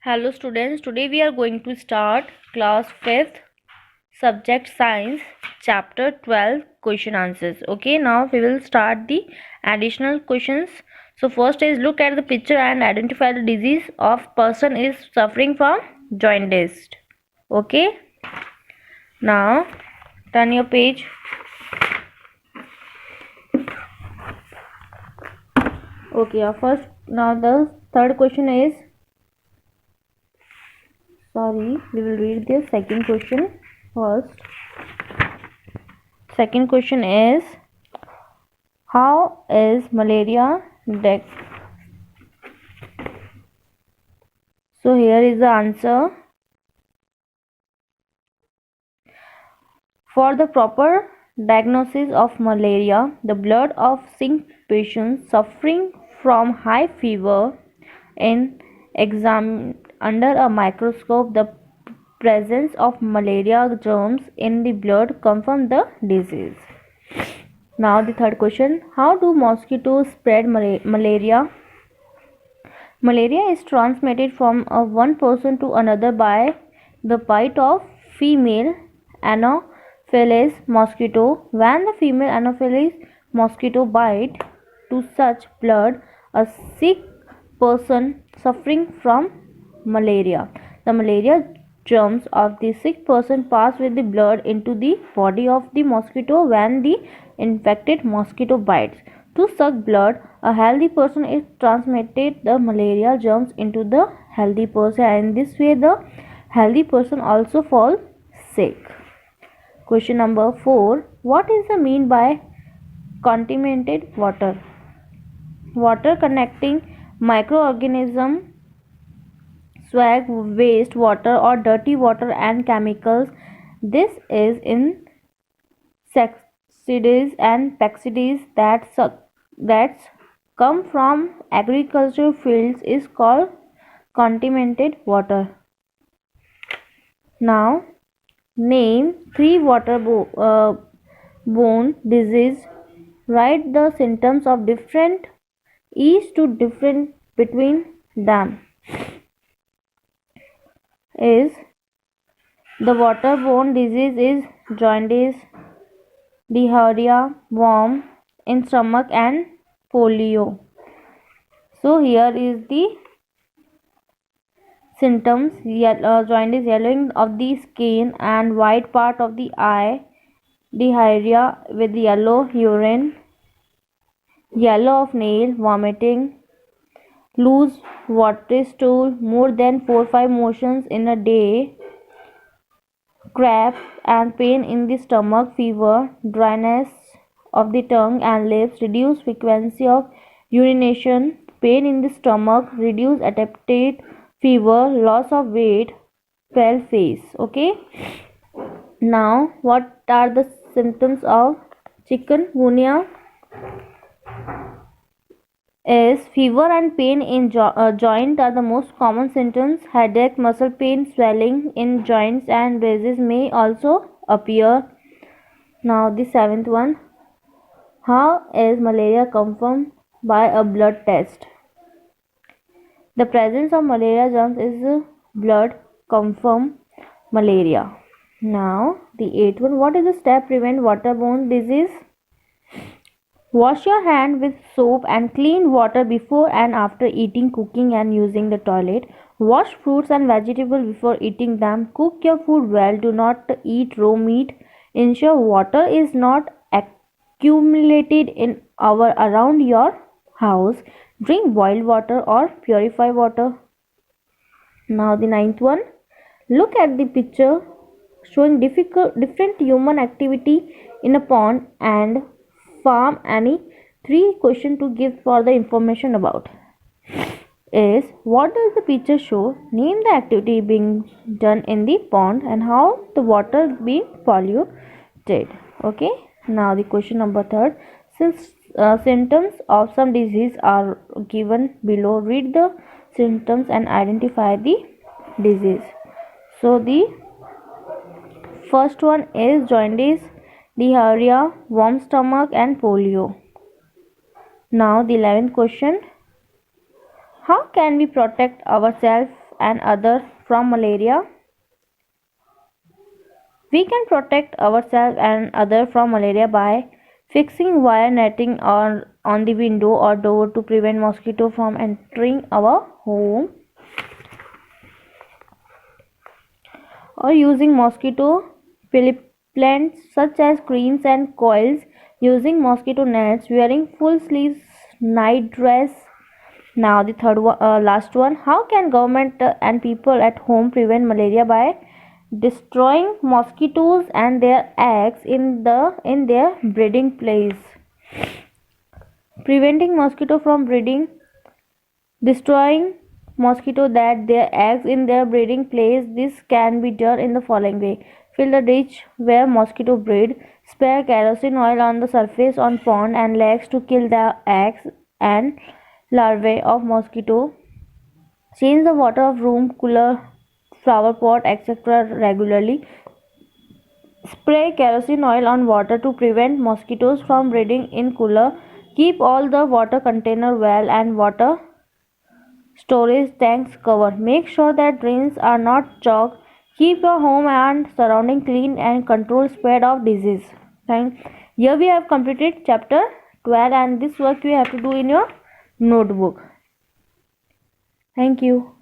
Hello students, today we are going to start class 5th subject science chapter 12 question answers. Okay, now we will start the additional questions. So first is look at the picture and identify the disease of person is suffering from jaundice. Okay, now turn your page. Okay, first now the third question is we will read the second question first. Second question is how is malaria So here is the answer. For the proper diagnosis of malaria, the blood of sick patients suffering from high fever is examined under a microscope. The presence of malaria germs in the blood confirms the disease. Now the third question, how do mosquitoes spread malaria? Malaria is transmitted from one person to another by the bite of female Anopheles mosquito. When the female Anopheles mosquito bite to such blood a sick person suffering from malaria, the malaria germs of the sick person pass with the blood into the body of the mosquito when the infected mosquito bites. To suck blood, a healthy person is transmitted the malaria germs into the healthy person, and in this way the healthy person also falls sick. Question number 4. What is the mean by contaminated water? Water connecting microorganism, swag, waste water or dirty water and chemicals. This is insecticides and pesticides that come from agricultural fields is called contaminated water. Now name 3 waterborne disease. Write the symptoms of different each to different between them. Is the waterborne disease is jaundice, diarrhea, worm in stomach and polio. So here is the symptoms. Jaundice, yellowing of the skin and white part of the eye, diarrhea with yellow urine, yellow of nail, vomiting, loose watery stool, more than 4-5 motions in a day, cramp and pain in the stomach, fever, dryness of the tongue and lips, reduced frequency of urination, pain in the stomach, reduced appetite, fever, loss of weight, pale face. Okay. Now, what are the symptoms of chikungunya? Is fever and pain in joint are the most common symptoms. Headache, muscle pain, swelling in joints and rashes may also appear. Now the 7th one. How is malaria confirmed by a blood test? The presence of malaria germs is blood confirm malaria. Now the 8th one. What is the step prevent waterborne disease? Wash your hand with soap and clean water before and after eating, cooking and using the toilet. Wash fruits and vegetables before eating them. Cook your food well. Do not eat raw meat. Ensure water is not accumulated in or around your house. Drink boiled water or purified water. Now the 9th one. Look at the picture showing different human activity in a pond and farm. Any 3 questions to give for the information about is what does the picture show? Name the activity being done in the pond and how the water being polluted. Okay. Now the question number 3. Since symptoms of some disease are given below, read the symptoms and identify the disease. So the first one is jaundice, diarrhea, warm stomach and polio. Now the 11th question. How can we protect ourselves and others from malaria? We can protect ourselves and others from malaria by fixing wire netting on the window or door to prevent mosquito from entering our home, or using mosquito repellents such as creams and coils, using mosquito nets, wearing full sleeves night dress. Now the last one, how can government and people at home prevent malaria? By destroying mosquitoes and their eggs in their breeding place. Preventing mosquito from breeding, destroying mosquito that their eggs in their breeding place. This can be done in the following way: fill the ditch where mosquito breed, spray kerosene oil on the surface on pond and lakes to kill the eggs and larvae of mosquito. Change the water of room, cooler, flower pot, etc. regularly. Spray kerosene oil on water to prevent mosquitoes from breeding in cooler. Keep all the water container well and water storage tanks covered. Make sure that drains are not clogged. Keep your home and surrounding clean and control spread of disease. Thank. Here we have completed chapter 12 and this work you have to do in your notebook. Thank you.